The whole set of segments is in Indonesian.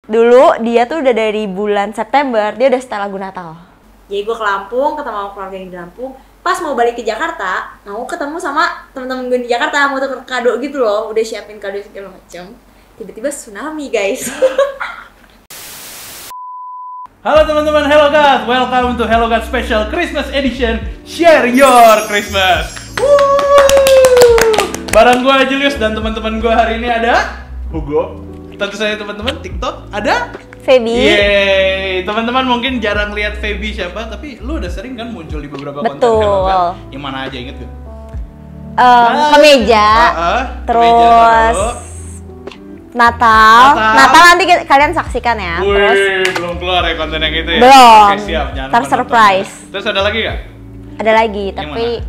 Dulu dia tuh udah dari bulan September, dia udah setel lagu Natal. Jadi gue ke Lampung, ketemu sama keluarga yang di Lampung. Pas mau balik ke Jakarta, mau ketemu sama temen-temen gue di Jakarta, mau tuker kado gitu loh, udah siapin kado segala macam. Tiba-tiba tsunami guys. Halo teman-teman, Hello God, welcome to Hello God Special Christmas Edition. Share your Christmas. Bareng gue Julius dan teman-teman gue hari ini ada Hugo. Tentu saja teman-teman TikTok ada Feby. Yeay, teman-teman mungkin jarang lihat Feby siapa, tapi lu udah sering kan muncul di beberapa konten Hello God. Yang mana aja inget gak? Kemeja, terus Natal nanti kalian saksikan ya. Wih, Terus belum keluar ya konten yang itu ya? belum. Oke, siap, jangan lupa Surprise. nonton. Terus ada lagi gak? Ada lagi, Yang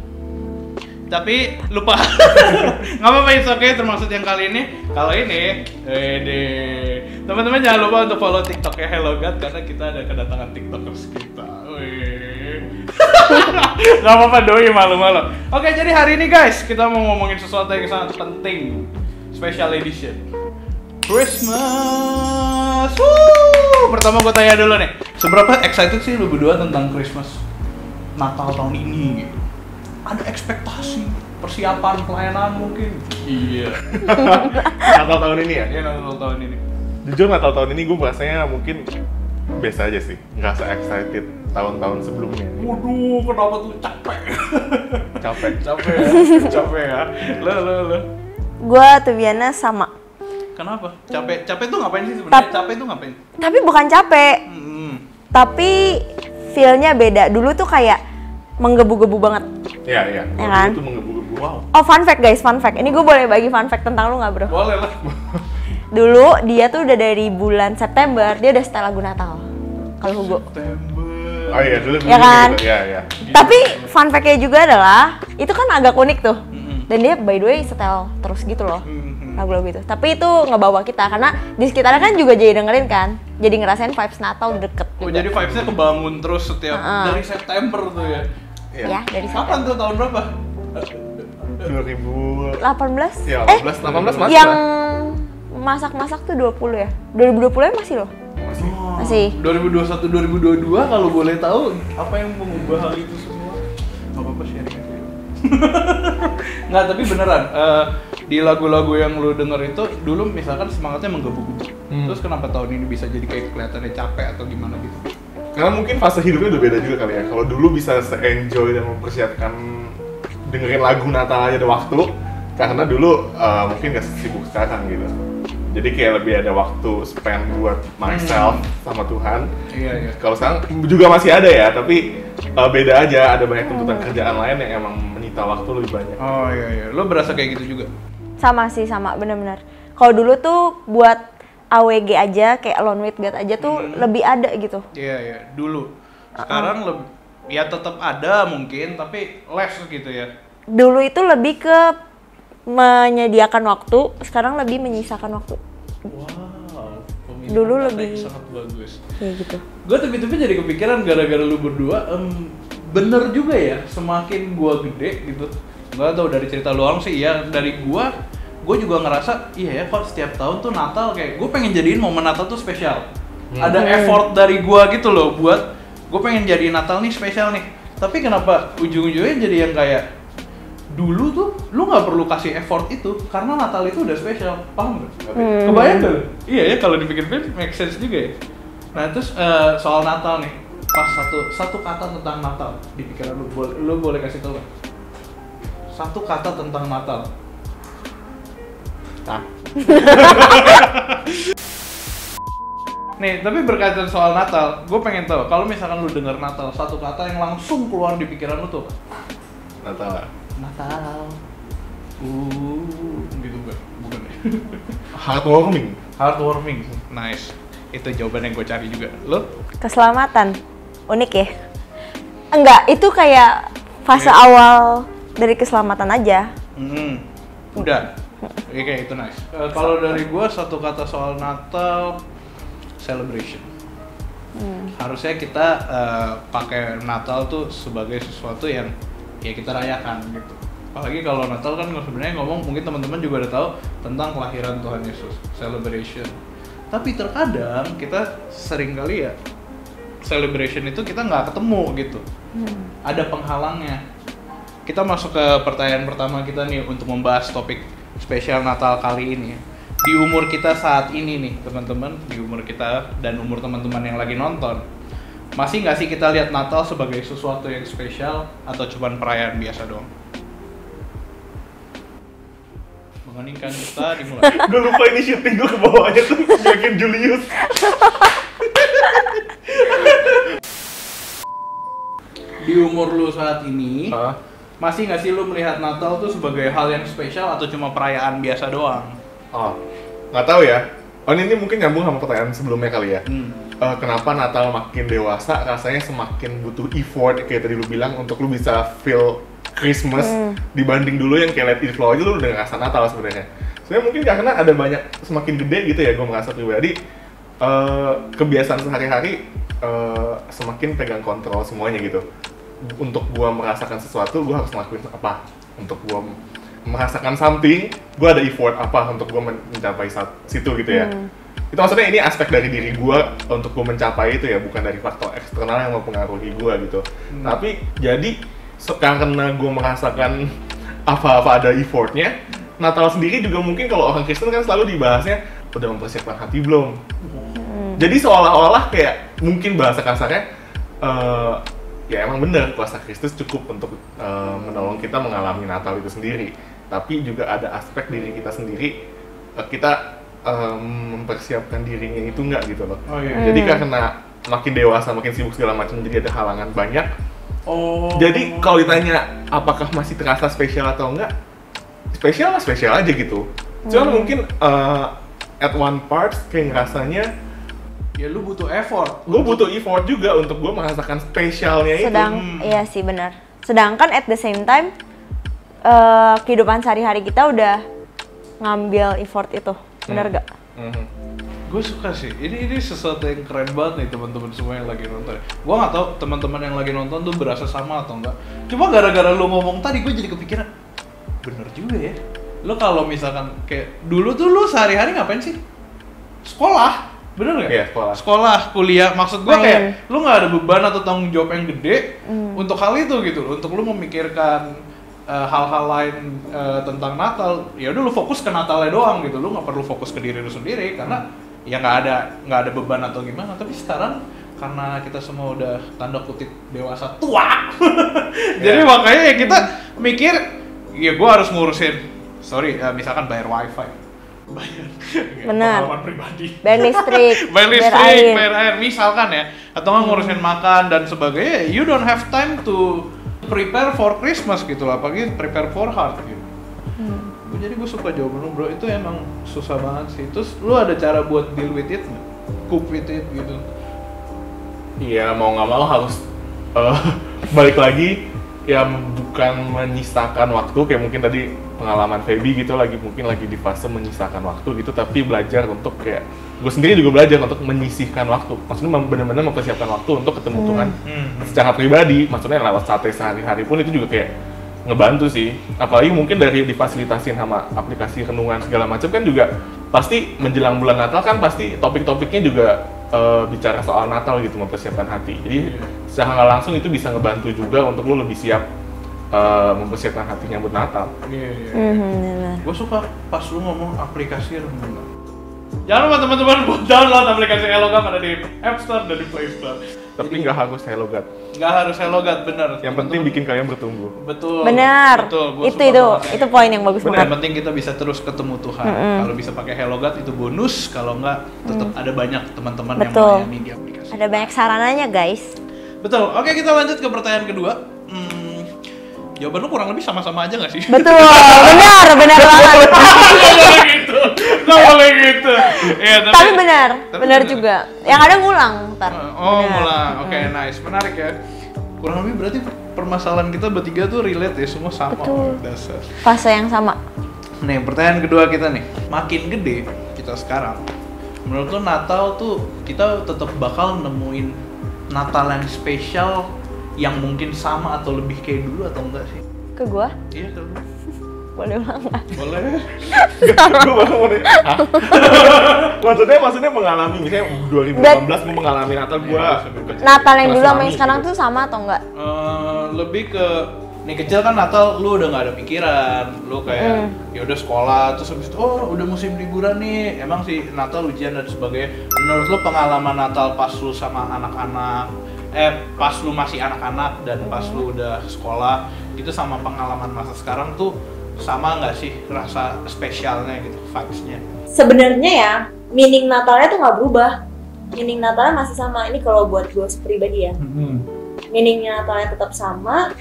tapi lupa. Nggak apa-apa, it's okay, termasuk yang kali ini. Kalau ini, teman-teman jangan lupa untuk follow TikToknya Hello God karena kita ada kedatangan TikTokers kita. Nggak apa-apa, doi malu-malu. Oke, jadi hari ini guys kita mau ngomongin sesuatu yang sangat penting, special edition Christmas. Pertama gue tanya dulu nih, seberapa excited sih lu berdua tentang Christmas Natal tahun ini? Gitu? Ada ekspektasi, persiapan, pelayanan mungkin? Iya. Natal tahun ini ya? Iya, Natal tahun ini. Jujur Natal tahun ini gue merasanya mungkin biasa aja sih, nggak se-excited tahun-tahun sebelumnya. Waduh, kenapa tuh capek? Capek. Capek ya. Lo. Gua tuh biasanya sama. Kenapa? Capek tuh ngapain sih sebenarnya? Capek tuh ngapain? Tapi bukan capek. Tapi feel-nya beda. Dulu tuh kayak menggebu-gebu banget. Iya. Ya kan? Itu menggebu-gebu. Wow. Oh, fun fact guys, fun fact. Ini gue boleh bagi fun fact tentang lu nggak bro? Boleh lah. Dulu dia tuh udah dari bulan September, dia udah setel lagu Natal. Kalau Hugo. September. Oh iya, dulu Ya kan? gitu. Iya. Tapi fun fact-nya juga adalah, itu kan agak unik tuh. Dan dia by the way setel terus gitu loh. Lagu-lagu itu. Tapi itu ngebawa kita, karena di sekitarnya kan juga jadi dengerin kan. Jadi ngerasain vibes Natal deket. Oh, jadi vibes-nya kebangun terus setiap dari September tuh ya? Ya, dari Kapan September. tuh, tahun berapa? 2018 18. ya, 18 masih yang lah. masak-masak tuh 20 ya? 2020 ya masih loh? Masih. 2021, 2022 kalau boleh tahu apa yang mengubah hal itu semua? Gak apa-apa, sharing aja. Nggak, tapi beneran di lagu-lagu yang lu denger itu dulu misalkan semangatnya menggebu-gebu. Terus kenapa tahun ini bisa jadi kayak kelihatannya capek atau gimana gitu? Karena mungkin fase hidupnya udah beda juga kali ya. Kalau dulu bisa se-enjoy dan mempersiapkan dengerin lagu Natal aja ada waktu. Karena dulu mungkin gak sibuk sekarang gitu. Jadi kayak lebih ada waktu spend buat myself sama Tuhan. Iya. Kalau sekarang juga masih ada ya, tapi beda aja. Ada banyak tuntutan kerjaan lain yang emang menyita waktu lebih banyak. Oh iya. Lo berasa kayak gitu juga? Sama sih, sama bener-bener. Kalau dulu tuh buat AWG aja, kayak Alone with God aja tuh lebih ada gitu. Iya, dulu. Sekarang lebih, ya tetap ada mungkin, tapi less gitu ya. Dulu itu lebih ke menyediakan waktu, sekarang lebih menyisakan waktu. Wow, Dulu kata lebih- yang sangat bagus. Kayak gitu. Gue tiba-tiba jadi kepikiran gara-gara lu berdua, bener juga ya, semakin gua gede gitu. Gak tau dari cerita lu orang sih, ya dari gue juga ngerasa, iya ya kok setiap tahun tuh Natal kayak gue pengen jadiin momen Natal tuh spesial. Ada effort dari gue gitu loh buat gue pengen jadiin Natal nih spesial nih. Tapi kenapa ujung-ujungnya jadi yang kayak dulu tuh lu nggak perlu kasih effort itu karena Natal itu udah spesial, paham nggak? Kebayang gak lu? Iya ya, kalau dipikir-pikir make sense juga ya. Nah terus soal Natal nih, pas satu kata tentang Natal di pikiran lu boleh kasih tau gak? Satu kata tentang Natal. Nih, tapi berkaitan soal Natal, gue pengen tahu kalau misalkan lu denger Natal, satu kata yang langsung keluar di pikiran lu tuh Natal. Natal. Gitu bukan ya? Heartwarming. Heartwarming, nice. Itu jawaban yang gue cari juga. Lo? Keselamatan, unik ya? Enggak, itu kayak fase awal dari keselamatan aja. Udah. Oke, itu nice. Kalau dari gue satu kata soal Natal, celebration. Harusnya kita pakai Natal tuh sebagai sesuatu yang ya kita rayakan gitu. Apalagi kalau Natal kan sebenarnya ngomong, mungkin teman-teman juga udah tahu tentang kelahiran Tuhan Yesus, celebration. Tapi terkadang kita sering kali ya celebration itu kita nggak ketemu gitu. Ada penghalangnya. Kita masuk ke pertanyaan pertama kita nih untuk membahas topik spesial Natal kali ini. Di umur kita saat ini nih teman-teman, di umur kita dan umur teman-teman yang lagi nonton, masih nggak sih kita lihat Natal sebagai sesuatu yang spesial atau cuman perayaan biasa doang? Mengeningkan kita dimulai. Gue lupa ini syuting gue ke bawahnya tuh bikin Julius. Di umur lu saat ini, masih nggak sih lu melihat Natal tuh sebagai hal yang spesial atau cuma perayaan biasa doang? Oh, nggak tahu ya. Oh ini mungkin nyambung sama pertanyaan sebelumnya kali ya. Kenapa Natal makin dewasa rasanya semakin butuh effort kayak tadi lu bilang untuk lu bisa feel Christmas dibanding dulu yang kayak Let It Flow aja lu udah ngerasa Natal sebenarnya. Sebenarnya mungkin karena ada banyak semakin gede gitu ya gue merasa pribadi kebiasaan sehari-hari semakin pegang kontrol semuanya gitu. Untuk gue merasakan sesuatu gue harus ngelakuin apa? Untuk gue merasakan something, gue ada effort apa untuk gue mencapai situ gitu ya. Itu maksudnya ini aspek dari diri gue untuk gue mencapai itu ya, bukan dari faktor eksternal yang mempengaruhi gue gitu. Tapi jadi karena gue merasakan apa-apa ada effortnya, Natal sendiri juga mungkin kalau orang Kristen kan selalu dibahasnya udah mempersiapkan hati belum. Jadi seolah-olah kayak mungkin bahasa kasarnya ya emang bener kuasa Kristus cukup untuk menolong kita mengalami Natal itu sendiri. Tapi juga ada aspek diri kita sendiri, kita mempersiapkan dirinya itu enggak gitu loh. Jadi karena makin dewasa, makin sibuk segala macam, jadi ada halangan banyak. Jadi kalau ditanya apakah masih terasa spesial atau enggak, spesial aja gitu. Cuman mungkin at one part kayak ngerasanya ya lu butuh effort. Gue butuh effort juga untuk gue merasakan spesialnya itu. Iya sih benar. Sedangkan at the same time kehidupan sehari-hari kita udah ngambil effort itu, benar gak? Gue suka sih. Ini sesuatu yang keren banget nih teman-teman semua yang lagi nonton. Gue nggak tahu teman-teman yang lagi nonton tuh berasa sama atau enggak. Cuma gara-gara lu ngomong tadi gue jadi kepikiran, bener juga ya. Lu kalau misalkan kayak dulu tuh lu sehari-hari ngapain sih? Sekolah. Bener nggak? Iya, sekolah, kuliah. Maksud gue kayak lu nggak ada beban atau tanggung jawab yang gede untuk hal itu gitu. Untuk lu memikirkan hal-hal lain tentang Natal. Ya udah lu fokus ke Natalnya doang gitu. Lu nggak perlu fokus ke diri lu sendiri karena ya nggak ada beban atau gimana. Tapi sekarang karena kita semua udah tanda kutip dewasa tua, jadi makanya ya kita mikir ya gue harus ngurusin. Misalkan bayar wifi. Benar. Pengalaman pribadi. Bayar listrik, bayar air, misalkan ya, atau nggak ngurusin makan dan sebagainya. You don't have time to prepare for Christmas gitu lah, apalagi prepare for heart gitu. Jadi gue suka jawaban lu bro, itu emang susah banget sih. Terus lu ada cara buat deal with it nggak? Cope with it gitu? Iya, mau nggak mau harus balik lagi ya, bukan menyisakan waktu kayak mungkin tadi pengalaman Feby gitu, mungkin lagi di fase menyisakan waktu gitu, tapi belajar untuk kayak gue sendiri juga belajar untuk menyisihkan waktu, maksudnya benar-benar mempersiapkan waktu untuk ketemu Tuhan secara pribadi, maksudnya lewat sate sehari-hari pun itu juga kayak ngebantu sih, apalagi mungkin dari difasilitasin sama aplikasi renungan segala macam kan juga pasti menjelang bulan Natal kan pasti topik-topiknya juga bicara soal Natal gitu, mempersiapkan hati, jadi secara nggak langsung itu bisa ngebantu juga untuk lo lebih siap mempersiapkan hatinya buat Natal. Gue suka pas lu ngomong aplikasi renungan. Jangan lupa teman-teman buat download aplikasi HelloGat, ada di App Store dan di Play Store. Tapi nggak harus HelloGat. Nggak harus HelloGat, bener. Yang penting bikin kalian bertumbuh. Betul. Benar. Itu poin yang bagus banget. Yang penting kita bisa terus ketemu Tuhan. Kalau bisa pakai HelloGat itu bonus. Kalau nggak, tetap ada banyak teman-teman yang melayani di aplikasi. Ada banyak sarananya guys. Betul. Oke, kita lanjut ke pertanyaan kedua. Jawaban lu kurang lebih sama-sama aja nggak sih? Betul, benar banget. Nggak boleh gitu. Ya, tapi benar juga. Yang ada ngulang ntar. Ngulang. Oke, nice, menarik ya. Kurang lebih berarti permasalahan kita bertiga tuh relate ya, semua sama. Betul. Dasar. Fase yang sama. Nih, pertanyaan kedua kita nih. Makin gede kita sekarang, menurut lu Natal tuh kita tetap bakal nemuin Natal yang spesial yang mungkin sama atau lebih kayak dulu atau enggak sih? Ke gua? Iya, ke lu. Boleh ulang nggak? Boleh. Gue baru mau nanya. Hah? Maksudnya mengalami, misalnya 2018 gue mengalami Natal gue. Natal yang dulu sama yang sekarang tuh sama atau enggak? Lebih ke nih kecil kan Natal lu udah nggak ada pikiran, lu kayak ya udah sekolah terus habis itu udah musim liburan nih, emang sih Natal ujian dan sebagainya. Menurut lu pengalaman Natal pas lu sama anak-anak, pas lu masih anak-anak dan pas lu udah sekolah itu sama pengalaman masa sekarang tuh sama nggak sih rasa spesialnya gitu, vibes-nya? Sebenarnya ya meaning Natalnya tuh nggak berubah, meaning Natalnya masih sama. Ini kalau buat gue pribadi ya, meaningnya Natalnya tetap sama.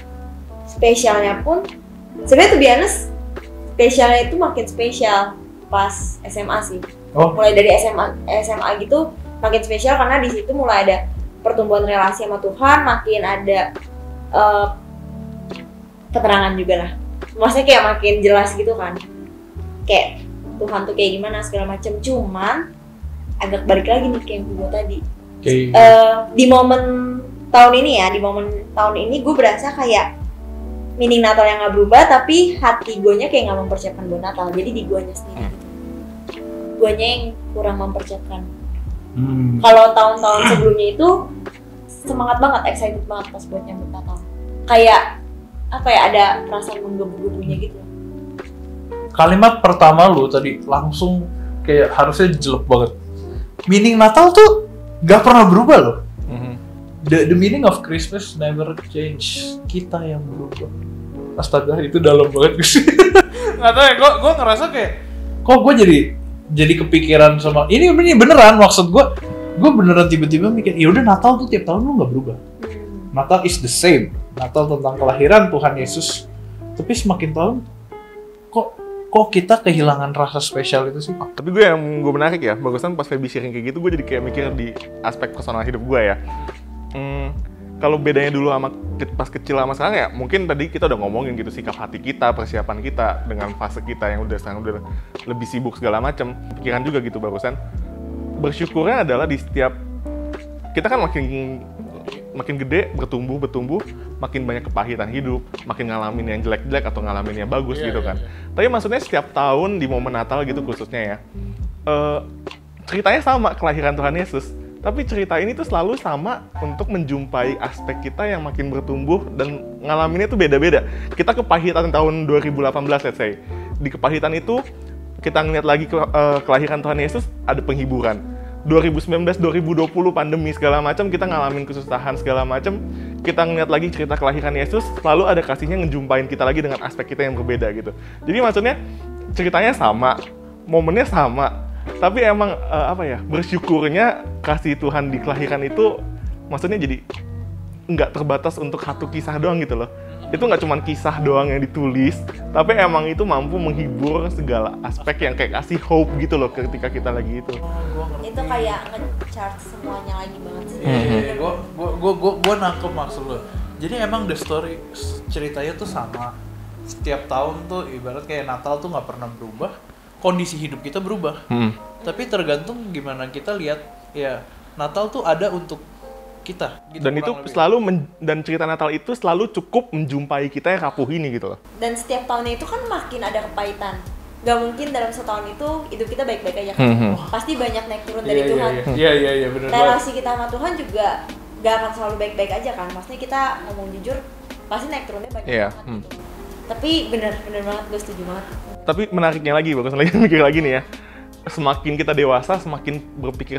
Spesialnya pun sebenarnya to be honest, spesialnya itu makin spesial pas SMA sih. Mulai dari SMA gitu makin spesial karena di situ mulai ada pertumbuhan relasi sama Tuhan, makin ada keterangan juga lah. Maksudnya kayak makin jelas gitu kan, kayak Tuhan tuh kayak gimana segala macam. Cuman agak balik lagi nih kayak gue tadi. Di momen tahun ini gue berasa kayak meaning Natal yang nggak berubah, tapi hati guanya kayak nggak mempersiapkan buat Natal. Jadi di guanya sendiri gitu. Guanya yang kurang mempersiapkan. Kalau tahun-tahun sebelumnya itu semangat banget, excited banget pas buat nyambut Natal. Kayak apa ya, ada perasaan menggebu-gebunya gitu. Kalimat pertama lu tadi langsung kayak harusnya jelek banget. Meaning Natal tuh gak pernah berubah loh. The meaning of Christmas never change. Kita yang berubah. Astaga, itu dalam banget sih. Nggak tahu ya, gue ngerasa kayak kok gue jadi kepikiran sama ini beneran, maksud gue beneran tiba-tiba mikir ya udah Natal tuh tiap tahun lu nggak berubah. Natal is the same. Natal tentang kelahiran Tuhan Yesus. Tapi semakin tahun kok kita kehilangan rasa spesial itu sih? Tapi gue yang gue menarik ya, bagusan pas Feby sharing kayak gitu, gue jadi kayak mikir di aspek personal hidup gue ya. Kalau bedanya dulu sama pas kecil sama sekarang ya, mungkin tadi kita udah ngomongin gitu sikap hati kita, persiapan kita dengan fase kita yang sekarang udah lebih sibuk segala macam. Pikiran juga gitu barusan. Bersyukurnya adalah di setiap kita kan makin gede, bertumbuh, makin banyak kepahitan hidup, makin ngalamin yang jelek-jelek atau ngalamin yang bagus gitu kan. Tapi maksudnya setiap tahun di momen Natal gitu khususnya ya, ceritanya sama kelahiran Tuhan Yesus. Tapi cerita ini tuh selalu sama untuk menjumpai aspek kita yang makin bertumbuh dan ngalaminnya tuh beda-beda. Kita kepahitan tahun 2018 let's say. Di kepahitan itu kita ngeliat lagi kelahiran Tuhan Yesus, ada penghiburan. 2019, 2020 pandemi segala macam, kita ngalamin kesusahan segala macam. Kita ngeliat lagi cerita kelahiran Yesus, selalu ada kasihnya ngejumpain kita lagi dengan aspek kita yang berbeda gitu. Jadi maksudnya ceritanya sama, momennya sama. Tapi emang bersyukurnya kasih Tuhan di kelahiran itu maksudnya jadi nggak terbatas untuk satu kisah doang gitu loh. Itu nggak cuma kisah doang yang ditulis, tapi emang itu mampu menghibur segala aspek yang kayak kasih hope gitu loh ketika kita lagi itu. Itu kayak nge-chart semuanya lagi banget sih. Gue nangkep maksud lo. Jadi emang the story ceritanya tuh sama. Setiap tahun tuh ibarat kayak Natal tuh nggak pernah berubah. Kondisi hidup kita berubah. Tapi tergantung gimana kita lihat ya Natal tuh ada untuk kita gitu. Dan itu lebih. Dan cerita Natal itu selalu cukup menjumpai kita yang rapuh ini gitu loh. Dan setiap tahunnya itu kan makin ada kepahitan. Gak mungkin dalam setahun itu hidup kita baik-baik aja kan. Pasti banyak naik turun dari Tuhan. Iya benar. Relasi kita sama Tuhan juga gak akan selalu baik-baik aja kan. Maksudnya kita ngomong jujur pasti naik turunnya banyak banget gitu. Tapi bener banget, gue setuju banget. Tapi menariknya lagi, bagus lagi mikir lagi nih ya. Semakin kita dewasa, semakin berpikir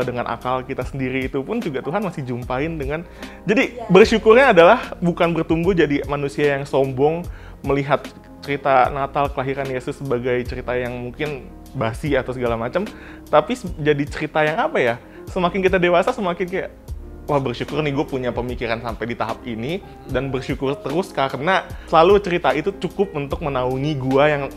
dengan akal kita sendiri itu pun juga Tuhan masih jumpain dengan. Jadi bersyukurnya adalah bukan bertumbuh jadi manusia yang sombong melihat cerita Natal kelahiran Yesus sebagai cerita yang mungkin basi atau segala macam, tapi jadi cerita yang apa ya? Semakin kita dewasa, semakin kayak wah bersyukur nih gue punya pemikiran sampai di tahap ini dan bersyukur terus karena selalu cerita itu cukup untuk menaungi gue yang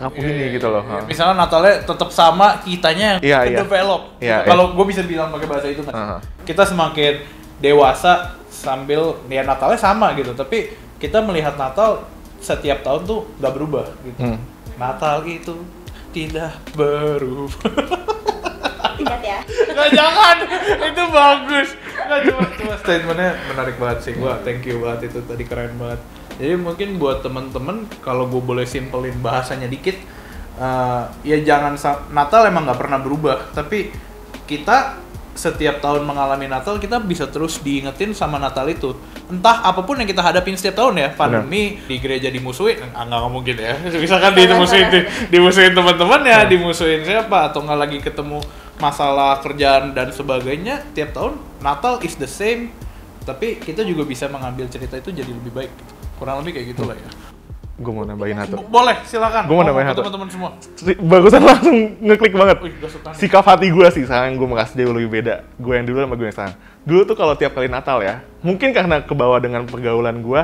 rapuh ini gitu loh. Misalnya Natalnya tetap sama, kitanya yang develop. Kalau gue bisa bilang pakai bahasa itu kan. Kita semakin dewasa sambil ya Natalnya sama gitu, tapi kita melihat Natal setiap tahun tuh nggak berubah gitu. Natal itu tidak berubah. Ingat ya? Nggak, jangan, itu bagus. Nggak, cuma statementnya menarik banget sih. Wah, thank you banget, itu tadi keren banget. Jadi mungkin buat teman-teman kalau gue boleh simpelin bahasanya dikit, ya jangan Natal emang nggak pernah berubah, tapi kita setiap tahun mengalami Natal kita bisa terus diingetin sama Natal itu. Entah apapun yang kita hadapin setiap tahun ya, pandemi, di gereja dimusuhin, nggak mungkin ya. Misalkan dimusuhin teman-teman ya, dimusuhin siapa, atau nggak lagi ketemu masalah kerjaan dan sebagainya. Tiap tahun Natal is the same, tapi kita juga bisa mengambil cerita itu jadi lebih baik. Kurang lebih kayak gitulah ya. Gue mau nambahin satu. Boleh, silakan. Gue mau nambahin satu. Teman-teman semua. Bagusan langsung ngeklik banget. Wih, sikap hati gue sih, sekarang gue merasa jauh lebih beda. Gue yang dulu sama gue yang sekarang. Dulu tuh kalau tiap kali Natal ya, mungkin karena kebawa dengan pergaulan gue,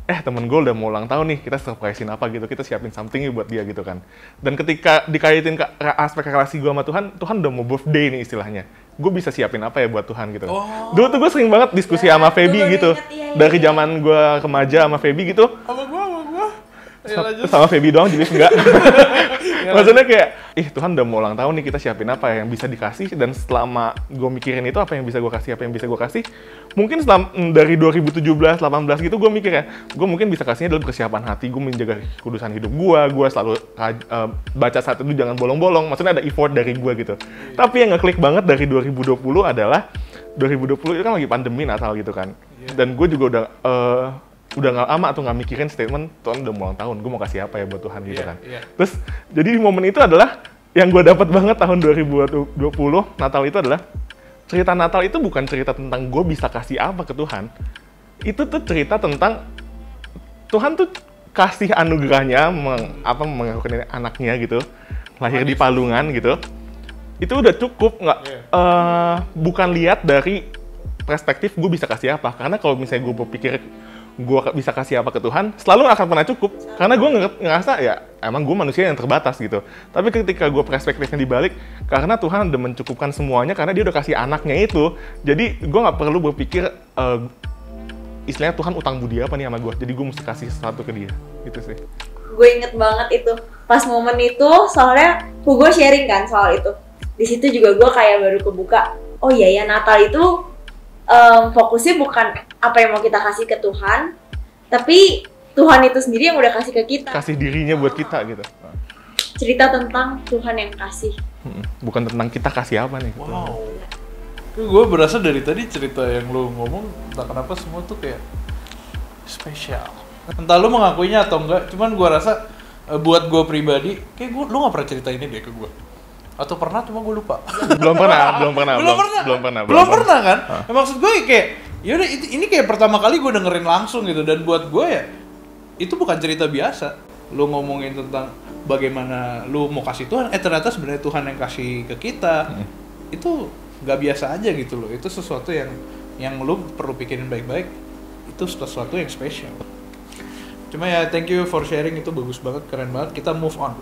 temen gue udah mau ulang tahun nih, kita surprisein apa gitu, kita siapin something buat dia gitu kan. Dan ketika dikaitin ke aspek relasi gue sama Tuhan udah mau birthday nih istilahnya. Gue bisa siapin apa ya buat Tuhan gitu. Dulu tuh gue sering banget diskusi sama Feby gitu. Dari zaman gue remaja sama Feby gitu. Sama Feby doang, jadi enggak. Maksudnya kayak, Tuhan udah mau ulang tahun nih, kita siapin apa ya yang bisa dikasih. Dan selama gue mikirin itu, apa yang bisa gue kasih, mungkin dari 2017-18 gitu gue mikir ya, gue mungkin bisa kasihnya dalam persiapan hati, gue menjaga kudusan hidup gue selalu baca saat itu jangan bolong-bolong, maksudnya ada effort dari gue gitu. Tapi yang ngeklik banget dari 2020 adalah, 2020 itu kan lagi pandemi Natal gitu kan. Dan gue juga udah nggak lama tuh nggak mikirin statement Tuhan udah mau ulang tahun, gue mau kasih apa ya buat Tuhan gitu kan. Terus jadi di momen itu adalah yang gue dapat banget tahun 2020 Natal itu adalah cerita Natal itu bukan cerita tentang gue bisa kasih apa ke Tuhan, itu tuh cerita tentang Tuhan tuh kasih anugerahnya mengakukan anaknya gitu, lahir di palungan gitu, itu udah cukup nggak bukan lihat dari perspektif gue bisa kasih apa, karena kalau misalnya gue berpikir gue bisa kasih apa ke Tuhan, selalu akan pernah cukup. Karena gue ngerasa ya, emang gue manusia yang terbatas gitu. Tapi ketika gue perspektifnya dibalik, karena Tuhan udah mencukupkan semuanya, karena dia udah kasih anaknya itu. Jadi gue gak perlu berpikir, istilahnya Tuhan utang budi apa nih sama gue, jadi gue mesti kasih sesuatu ke dia. Gitu sih. Gue inget banget itu. Pas momen itu, soalnya Hugo sharing kan soal itu. Di situ juga gue kayak baru kebuka, oh iya ya Natal itu fokusnya bukan apa yang mau kita kasih ke Tuhan, tapi Tuhan itu sendiri yang udah kasih ke kita. Kasih dirinya buat kita gitu. Cerita tentang Tuhan yang kasih. Bukan tentang kita kasih apa nih. Wow. Gue berasa dari tadi cerita yang lu ngomong, entah kenapa semua tuh kayak spesial. Entah lu mengakuinya atau enggak, cuman gue rasa buat gue pribadi, kayak lu gak pernah cerita ini deh ke gue. Atau pernah, cuma gue lupa. Belum pernah kan? Maksud gue kayak, yaudah ini kayak pertama kali gue dengerin langsung gitu. Dan buat gue ya, itu bukan cerita biasa. Lu ngomongin tentang bagaimana lu mau kasih Tuhan, ternyata sebenarnya Tuhan yang kasih ke kita. Itu gak biasa aja gitu loh. Itu sesuatu yang lu perlu pikirin baik-baik. Itu sesuatu yang spesial. Cuma ya, thank you for sharing, itu bagus banget, keren banget. Kita move on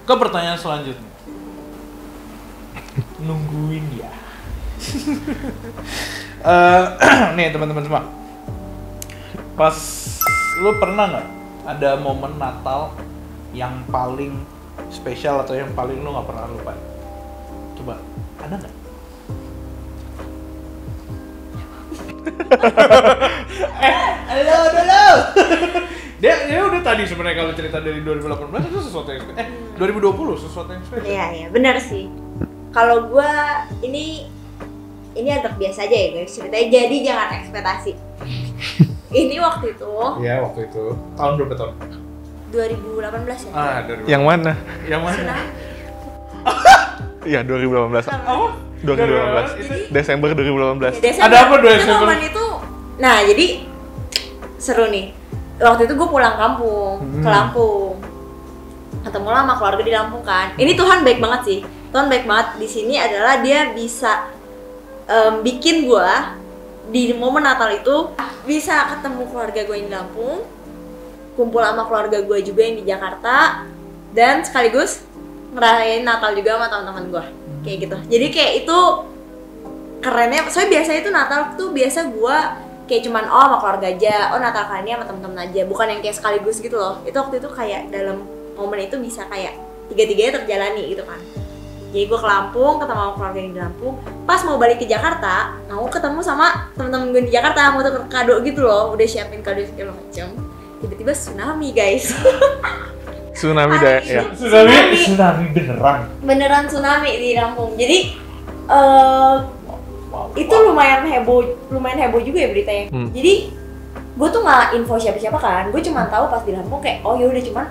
ke pertanyaan selanjutnya. Nungguin ya. Nih teman-teman semua, pas lu pernah nggak ada momen Natal yang paling spesial atau yang paling lu nggak pernah lupa? Coba, ada nggak? Halo. Dia udah tadi sebenarnya kalau cerita dari 2018 itu sesuatu yang 2020 sesuatu yang spesial. Iya, benar sih. Kalau gua ini agak biasa aja ya guys ceritanya, jadi jangan ekspektasi. Ini waktu itu. Iya, waktu itu. Tahun berapa tahun? 2018 ya? 2018. Yang mana? Iya, 2018. Apa? 2018. Desember 2018. Ya, ada apa Desember? Momen itu. Nah, jadi seru nih. Waktu itu gue pulang kampung, ke Lampung. Ketemu lah sama keluarga di Lampung kan. Ini Tuhan baik banget sih. Tuhan baik banget di sini adalah dia bisa bikin gue di momen Natal itu bisa ketemu keluarga gue yang di Lampung, kumpul sama keluarga gue juga yang di Jakarta, dan sekaligus ngerayain Natal juga sama teman-teman gue. Kayak gitu. Jadi kayak itu kerennya. Soalnya biasanya itu Natal tuh biasa gue kayak cuman sama keluarga aja, Natal kali ini sama temen-temen aja, bukan yang kayak sekaligus gitu loh. Itu waktu itu kayak dalam momen itu bisa kayak tiga-tiganya terjalani gitu kan. Jadi gue ke Lampung, ketemu sama keluarga yang di Lampung. Pas mau balik ke Jakarta, mau ketemu sama temen-temen gue di Jakarta, mau tuker kado gitu loh, udah siapin kado segala macem. Tiba-tiba tsunami guys. Tsunami deh ya. Tsunami beneran. Beneran tsunami di Lampung. Jadi itu lumayan heboh juga ya beritanya. Jadi gue tuh nggak info siapa-siapa kan, gue cuma tahu pas di Lampung kayak oh yaudah, cuman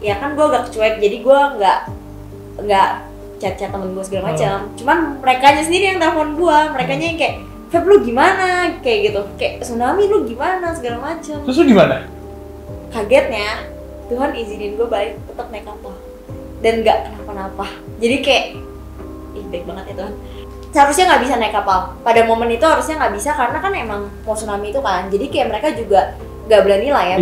ya kan gue agak cuek, jadi gue nggak chat temen gue segala macam. Cuman merekanya sendiri yang telepon gue, merekanya yang kayak Feb lu gimana, kayak gitu, kayak tsunami lu gimana segala macam. Terus lu gimana? Kagetnya Tuhan izinin gue balik tetap naik kapal dan nggak kenapa-napa. Jadi kayak baik banget ya Tuhan. Seharusnya nggak bisa naik kapal pada momen itu, harusnya nggak bisa karena kan emang mau tsunami itu kan, jadi kayak mereka juga nggak berani lah ya.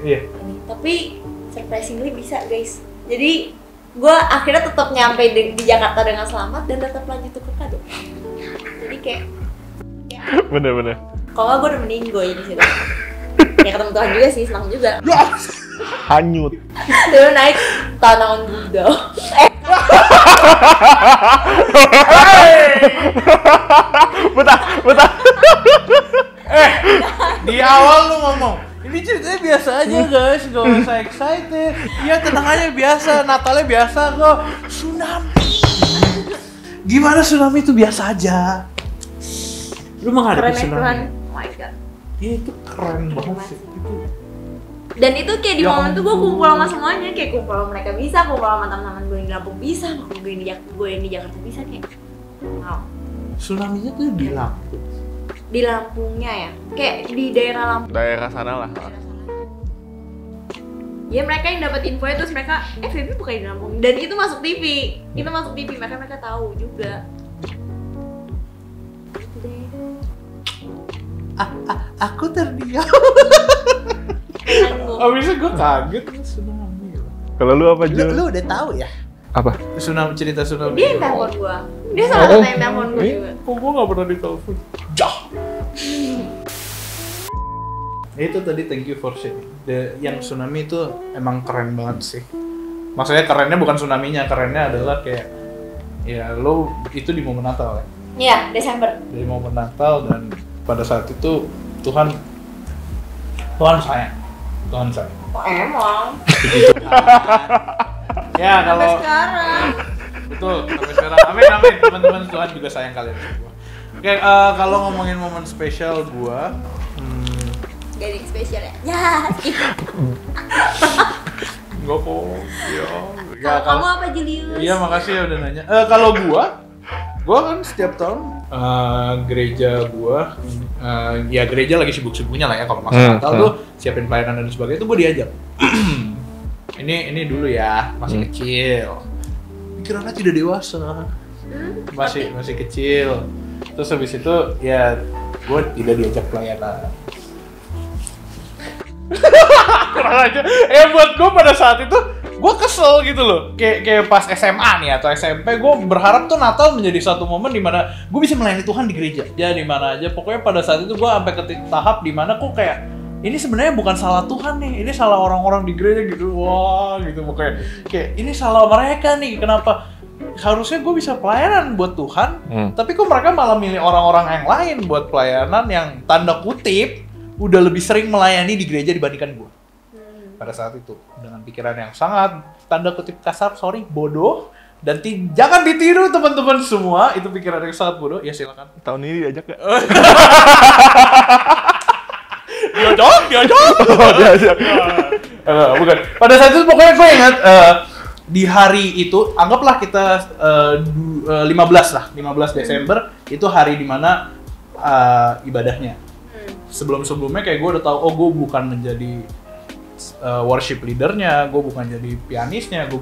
Iya. Tapi surprisingly bisa guys. Jadi gue akhirnya tetap nyampe di Jakarta dengan selamat dan tetap lanjut tuker kado. Jadi kayak Bener. kalau nggak gue udah meninggoy di situ. Ya ketemu Tuhan juga sih, senang juga. Hanyut. Terus naik tanah Buddha. Betah. Di awal lu ngomong, ini ceritanya biasa aja guys, gak usah excited. Iya tenang aja, biasa, Natalnya biasa kok. Tsunami. Gimana tsunami itu biasa aja. Lu menghadapi Keren tsunami. Tuhan. Oh my god. Iya itu keren banget sih. Dan itu kayak di Ya momen itu gue ampun. kumpul sama semuanya, kayak kumpul sama mereka bisa, kumpul sama teman-teman gue yang di Lampung bisa, sama gue yang di Jakarta bisa, kayak wow. Tsunami-nya tuh di Lampung. Di Lampungnya ya, kayak di daerah Lampung. Daerah sana lah. Ya mereka yang dapat info terus mereka, Feby bukan di Lampung, dan itu masuk TV, mereka tahu juga. Aku terdiam. Nanggung. Abisnya gue kaget tsunami. Kalau lu apa Jul? Lu udah tahu ya? Apa? Cerita tsunami. Dia yang telepon gue, dia salah satu yang telepon gue juga. Kok gue gak pernah ditelepon? Jah. Itu tadi thank you for sharing. Yang tsunami itu emang keren banget sih. Maksudnya kerennya bukan tsunami-nya, kerennya adalah kayak ya lo itu di momen Natal ya. Iya, Desember. Dari momen Natal dan pada saat itu Tuhan sayang. Oh emang? Ya Sampai kalau sekarang. betul sampai sekarang. Amin teman-teman, Tuhan juga sayang kalian semua. Oke, kalau ngomongin momen spesial gua, Gak ada yang spesial ya? Ya, enggak kok. Ya, kamu apa Julius? Iya, makasih ya udah nanya. Kalau gua kan setiap tahun gereja gua, ya gereja lagi sibuk-sibuknya lah ya kalau masa Natal tuh siapin pelayanan dan sebagainya, itu gua diajak. ini dulu ya, masih kecil. Pikirannya tidak dewasa. Masih kecil. Terus habis itu ya gua tidak diajak pelayanan. Kurang aja. Buat gue pada saat itu gue kesel gitu loh. Kayak pas SMA nih atau SMP, gue berharap tuh Natal menjadi satu momen di mana gue bisa melayani Tuhan di gereja. Ya di mana aja. Pokoknya pada saat itu gue sampai ke tahap di mana kok kayak ini sebenarnya bukan salah Tuhan nih, ini salah orang-orang di gereja gitu. Wah, gitu pokoknya. Kayak ini salah mereka nih. Kenapa? Harusnya gue bisa pelayanan buat Tuhan, tapi kok mereka malah milih orang-orang yang lain buat pelayanan yang tanda kutip udah lebih sering melayani di gereja dibandingkan gue. Pada saat itu dengan pikiran yang sangat tanda kutip kasar, bodoh, dan jangan ditiru teman-teman semua, itu pikiran yang sangat bodoh. Ya silakan. Tahun ini diajak gak? Diajak. Bukan. Pada saat itu pokoknya gue ingat di hari itu, anggaplah kita 15 Desember itu hari dimana ibadahnya. Sebelum-sebelumnya kayak gue udah tahu, oh gue bukan menjadi worship leadernya, gue bukan jadi pianisnya, gue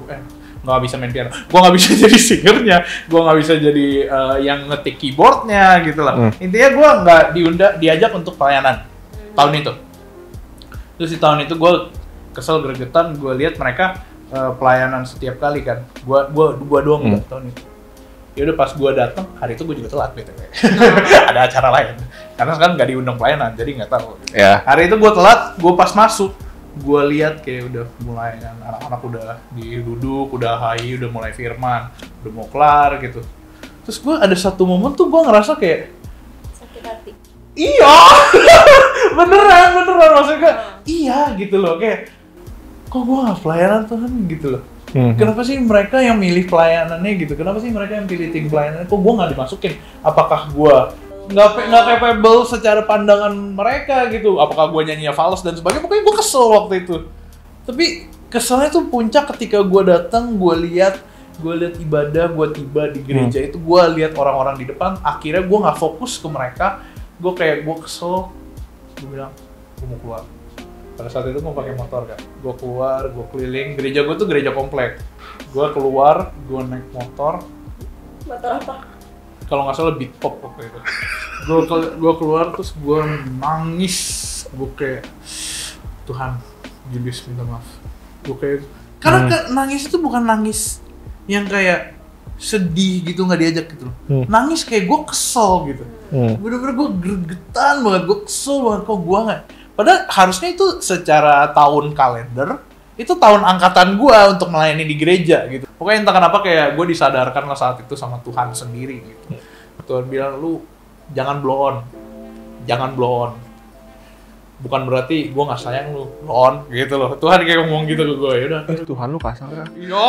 nggak bisa main piano, gue nggak bisa jadi singernya, gue nggak bisa jadi yang ngetik keyboardnya gitu lah. Intinya gue nggak diajak untuk pelayanan tahun itu. Terus di tahun itu gue kesel gregetan, gue lihat mereka pelayanan setiap kali kan, gue doang enggak tahun itu. Ya udah pas gue datang hari itu gue juga telat btw. Ada acara lain karena kan nggak diundang pelayanan jadi nggak tahu. Yeah. Hari itu gue telat, gue pas masuk gue lihat kayak udah mulai kan anak-anak udah duduk, udah hayi, udah mulai firman, udah mau kelar gitu. Terus gue ada satu momen tuh gue ngerasa kayak sakit hati. iya, beneran maksudnya iya gitu loh, kayak kok gue nggak pelayanan Tuhan gitu loh. Kenapa sih mereka yang milih pelayanannya gitu? Kenapa sih mereka yang pilih tim pelayanannya? Kok gue nggak dimasukin? Apakah gue nggak capable secara pandangan mereka gitu? Apakah gue nyanyinya fals dan sebagainya? Pokoknya gue kesel waktu itu. Tapi keselnya tuh puncak ketika gue datang, gue lihat ibadah, gue tiba di gereja itu, gue lihat orang-orang di depan. Akhirnya gue nggak fokus ke mereka. Gue kesel. Gue bilang, gue mau keluar. Pada saat itu gue pakai motor kan. Gue keluar, gue keliling. Gereja gue tuh gereja komplek. Gue keluar, gue naik motor. Motor apa? Kalau nggak salah beat pop waktu itu. Gue keluar terus gue nangis. Gue kayak, Tuhan, Julius minta maaf. Gue kayak, karena nangis itu bukan nangis yang kayak sedih gitu, nggak diajak gitu loh. Nangis kayak gue kesel gitu. Bener-bener gue gregetan banget, gue kesel banget kok gue nggak. Padahal harusnya itu secara tahun kalender, itu tahun angkatan gue untuk melayani di gereja gitu. Pokoknya entah kenapa kayak gue disadarkan lah saat itu sama Tuhan sendiri gitu. Tuhan bilang, lu jangan blow on. Bukan berarti gue nggak sayang lu, blow on gitu loh. Tuhan kayak ngomong gitu ke gue, yaudah. Tuhan lu kasar ya? Iya.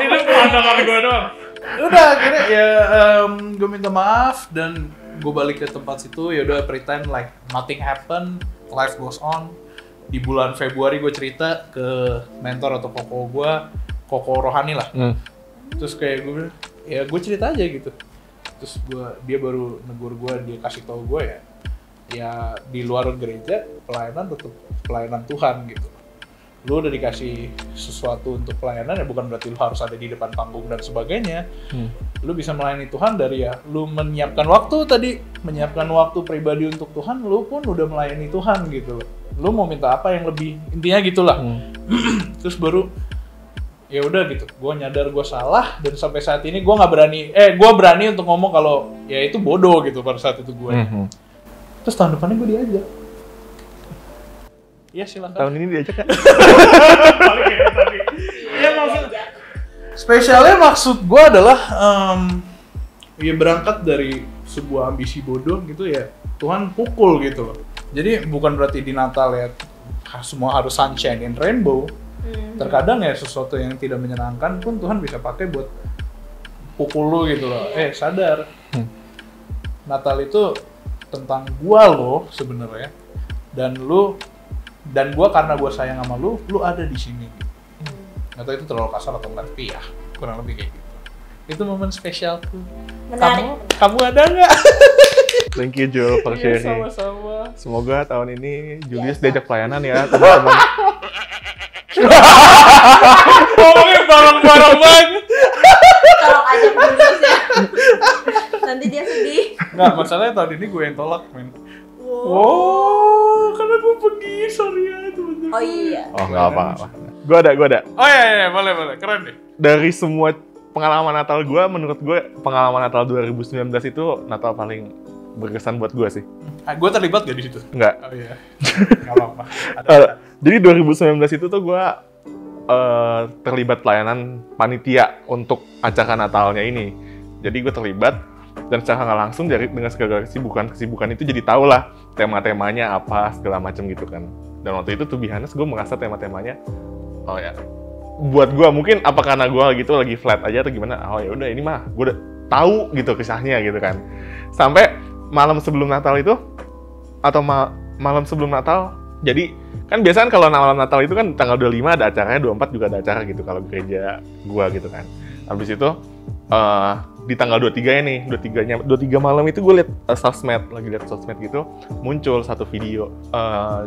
Ini pandangan gue doang. Udah akhirnya ya gue minta maaf dan gue balik ke tempat situ. Ya udah pretend like nothing happened, life goes on. Di bulan Februari gue cerita ke mentor atau koko rohani lah. Terus kayak gue bilang, ya gue cerita aja gitu. Terus dia baru negur gue, dia kasih tahu gue ya di luar gereja pelayanan tetap pelayanan Tuhan gitu. Lu udah dikasih sesuatu untuk pelayanan ya bukan berarti lu harus ada di depan panggung dan sebagainya. Lu bisa melayani Tuhan dari ya lu menyiapkan waktu pribadi untuk Tuhan, lu pun udah melayani Tuhan gitu loh. Lu mau minta apa yang lebih, intinya gitulah. Terus baru ya udah gitu, gue nyadar gue salah dan sampai saat ini gue berani untuk ngomong kalau ya itu bodoh gitu pada saat itu gue. Terus tahun depannya gue diajak. Iya silakan. Tahun ini diajak kan? Iya maksudnya. Spesialnya maksud gue adalah ya berangkat dari sebuah ambisi bodoh gitu ya. Tuhan pukul gitu loh. Jadi bukan berarti di Natal ya semua harus sunshine and rainbow. Terkadang ya sesuatu yang tidak menyenangkan pun Tuhan bisa pakai buat pukul lu gitu loh. Sadar. Natal itu tentang gua lo sebenarnya. Dan gua karena gua sayang sama lu ada di sini. Nggak tahu itu terlalu kasar atau enggak, tapi ya kurang lebih kayak gitu. Itu momen spesialku. Kamu ada nggak? Thank you Jo for sharing. Sama-sama. Semoga tahun ini Julius diajak pelayanan ya teman-teman. Ngomongnya bareng-bareng banget. Tolong ajak Julius ya. Nanti dia sedih. Nggak, masalahnya tahun ini gue yang tolak, men. Wow, karena gue pergi, sorry ya teman-teman. Oh iya. Oh nggak apa-apa. Gue ada. Oh iya, boleh, keren deh. Dari semua pengalaman Natal gue, menurut gue pengalaman Natal 2019 itu Natal paling berkesan buat gue sih. Gue terlibat gak di situ? Enggak. Oh iya, nggak apa-apa. Ada. Jadi 2019 itu tuh gue terlibat pelayanan panitia untuk acara Natalnya ini. Jadi gue terlibat dan secara nggak langsung dengan segala kesibukan itu jadi tau lah tema-temanya apa segala macam gitu kan. Dan waktu itu to be honest gue merasa tema-temanya oh ya buat gue mungkin apa karena gue gitu lagi flat aja atau gimana, oh ya udah ini mah gue udah tahu gitu kisahnya gitu kan. Sampai malam sebelum Natal itu atau malam sebelum Natal, jadi kan biasanya kalau malam Natal itu kan tanggal 25 ada acaranya, 24 juga ada acara gitu kalau gereja gua gitu kan. Habis itu di tanggal 23 nih, 23 malam itu gue liat lagi liat sosmed gitu, muncul satu video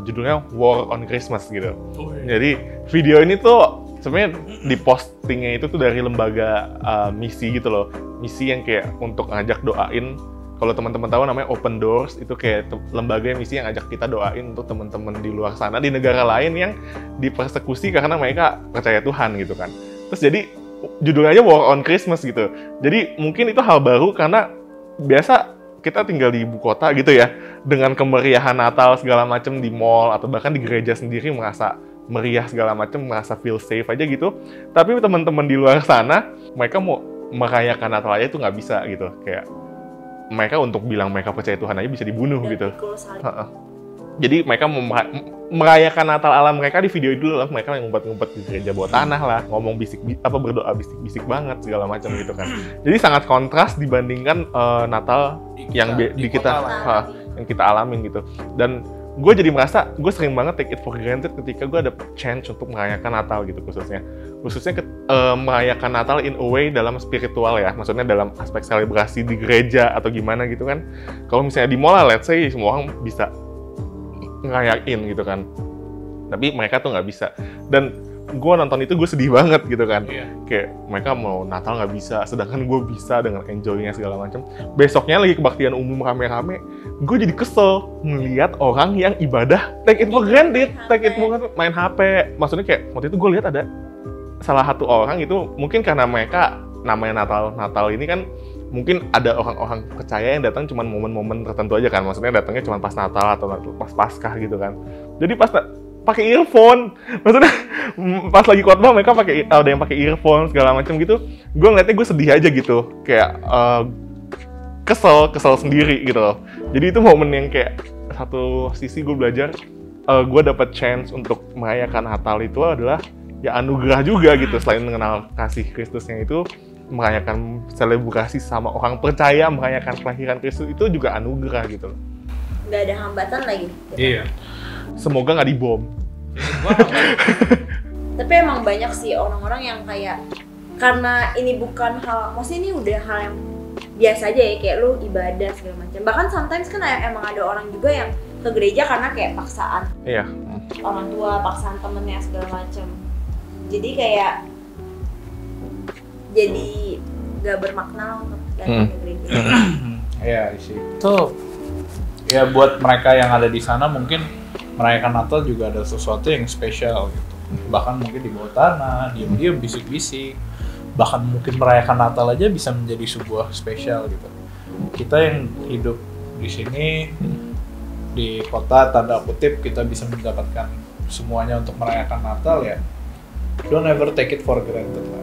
judulnya War on Christmas gitu. Jadi video ini tuh sebenarnya di postingnya itu tuh dari lembaga misi gitu loh, misi yang kayak untuk ngajak doain. Kalau teman-teman tahu namanya Open Doors, itu kayak lembaga misi yang ngajak kita doain untuk teman-teman di luar sana di negara lain yang dipersekusi karena mereka percaya Tuhan gitu kan. Terus jadi judulnya aja War on Christmas gitu. Jadi mungkin itu hal baru karena biasa kita tinggal di ibu kota gitu ya. dengan kemeriahan Natal segala macam di mall atau bahkan di gereja sendiri merasa meriah segala macam, merasa feel safe aja gitu. Tapi teman-teman di luar sana, mereka mau merayakan Natal aja itu nggak bisa gitu. Kayak mereka untuk bilang mereka percaya Tuhan aja bisa dibunuh gitu. Jadi mereka merayakan Natal ala mereka di video dulu lah, mereka yang ngumpet-ngumpet di gereja bawa tanah lah, ngomong berdoa bisik-bisik banget segala macam gitu kan. Jadi sangat kontras dibandingkan Natal yang yang kita alamin gitu. Dan gue jadi merasa gue sering banget take it for granted ketika gue ada chance untuk merayakan Natal gitu, khususnya merayakan Natal in a way dalam spiritual ya, maksudnya dalam aspek selebrasi di gereja atau gimana gitu kan. Kalau misalnya di mall, let's say semua orang bisa ngerayain gitu kan, tapi mereka tuh nggak bisa. Dan gue nonton itu gue sedih banget gitu kan. Kayak mereka mau Natal nggak bisa, sedangkan gue bisa dengan enjoy-nya segala macam. Besoknya lagi kebaktian umum rame-rame, gue jadi kesel ngeliat orang yang ibadah take it for granted, main HP. Maksudnya kayak waktu itu gue lihat ada salah satu orang itu, mungkin karena mereka namanya Natal ini kan, mungkin ada orang-orang percaya yang datang cuma momen-momen tertentu aja kan, maksudnya datangnya cuma pas Natal atau pas Paskah gitu kan. Jadi pas pakai earphone, maksudnya pas lagi khotbah mereka ada yang pakai earphone segala macam gitu. Gue ngeliatnya gue sedih aja gitu, kayak kesel sendiri gitu loh. Jadi itu momen yang kayak satu sisi gue belajar, gue dapat chance untuk merayakan Natal itu adalah ya anugerah juga gitu. Selain mengenal kasih Kristusnya itu, merayakan selebrasi sama orang percaya, merayakan kelahiran Kristus itu juga anugerah gitu loh. Nggak ada hambatan lagi. Iya. Semoga nggak dibom. Tapi emang banyak sih orang-orang yang kayak, karena ini bukan hal, maksudnya ini udah hal yang biasa aja ya, kayak lu ibadah segala macam. Bahkan sometimes kan emang ada orang juga yang ke gereja karena kayak paksaan. Iya. Orang tua, paksaan temennya segala macam. Jadi kayak jadi gak bermakna untuk datang ke gereja. Iya sih. Itu ya buat mereka yang ada di sana mungkin merayakan Natal juga ada sesuatu yang spesial gitu. Bahkan mungkin di bawah tanah, diam-diam bisik-bisik. Bahkan mungkin merayakan Natal aja bisa menjadi sebuah spesial gitu. Kita yang hidup di sini di kota tanda kutip kita bisa mendapatkan semuanya untuk merayakan Natal ya. Don't ever take it for granted lah.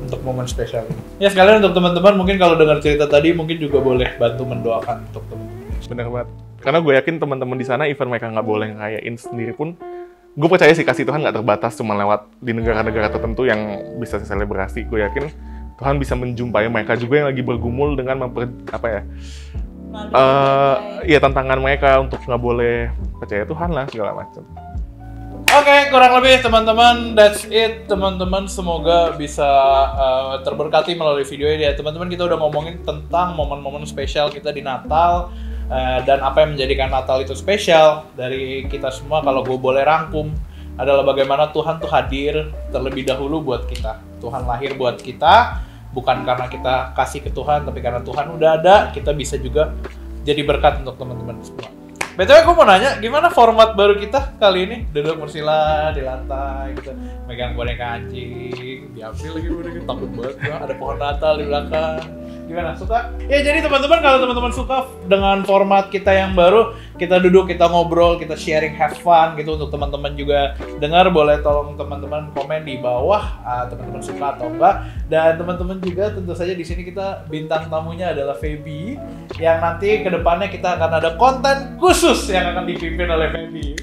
Untuk momen spesial ini. Ya sekalian untuk teman-teman mungkin kalau dengar cerita tadi mungkin juga boleh bantu mendoakan untuk teman-teman. Bener banget. Karena gue yakin teman-teman di sana, even mereka nggak boleh ngerayain sendiri pun, gue percaya sih kasih Tuhan nggak terbatas cuma lewat di negara-negara tertentu yang bisa selebrasi. Gue yakin Tuhan bisa menjumpai mereka juga yang lagi bergumul dengan tantangan mereka untuk nggak boleh percaya Tuhan lah segala macam. Oke, kurang lebih teman-teman, that's it teman-teman. Semoga bisa terberkati melalui video ini ya. Teman-teman, kita udah ngomongin tentang momen-momen spesial kita di Natal dan apa yang menjadikan Natal itu spesial. Dari kita semua, kalau gue boleh rangkum, adalah bagaimana Tuhan tuh hadir terlebih dahulu buat kita. Tuhan lahir buat kita, bukan karena kita kasih ke Tuhan, tapi karena Tuhan udah ada, kita bisa juga jadi berkat untuk teman-teman semua. BTW gue mau nanya, gimana format baru kita kali ini? Duduk bersila di lantai gitu, megang boneka anjing, diambil lagi boneka, takut banget gua. Ada pohon Natal di belakang. Gimana, suka? Ya jadi teman-teman, kalau teman-teman suka dengan format kita yang baru, kita duduk, kita ngobrol, kita sharing, have fun gitu. Untuk teman-teman juga dengar, boleh tolong teman-teman komen di bawah teman-teman suka atau enggak. Dan teman-teman juga tentu saja di sini kita bintang tamunya adalah Feby, yang nanti kedepannya kita akan ada konten khusus yang akan dipimpin oleh Feby.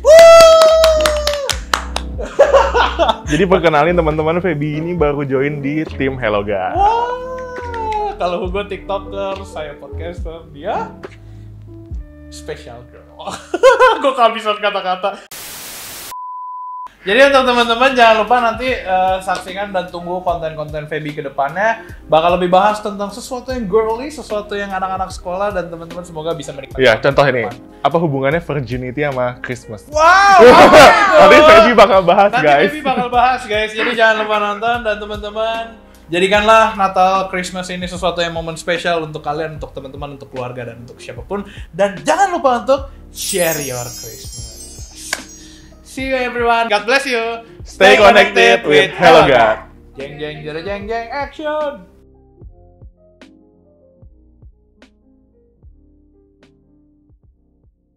Jadi perkenalin teman-teman, Feby ini baru join di tim Hello God. Kalau gue TikToker, saya podcaster, dia special girl. Gue kehabisan kata-kata. Jadi untuk teman-teman jangan lupa nanti saksikan dan tunggu konten-konten Feby ke depannya. Bakal lebih bahas tentang sesuatu yang girly, sesuatu yang anak-anak sekolah, dan teman-teman semoga bisa menikmati. Ya, contoh ini. Apa hubungannya virginity sama Christmas? Wow! Nanti Feby bakal bahas, guys. Nanti Feby bakal bahas, guys. Jadi jangan lupa nonton, dan teman-teman jadikanlah Natal, Christmas ini sesuatu yang momen spesial untuk kalian, untuk teman-teman, untuk keluarga, dan untuk siapapun. Dan jangan lupa untuk share your Christmas. See you everyone. God bless you. Stay connected with Hello God. Jeng jeng jeng jeng action.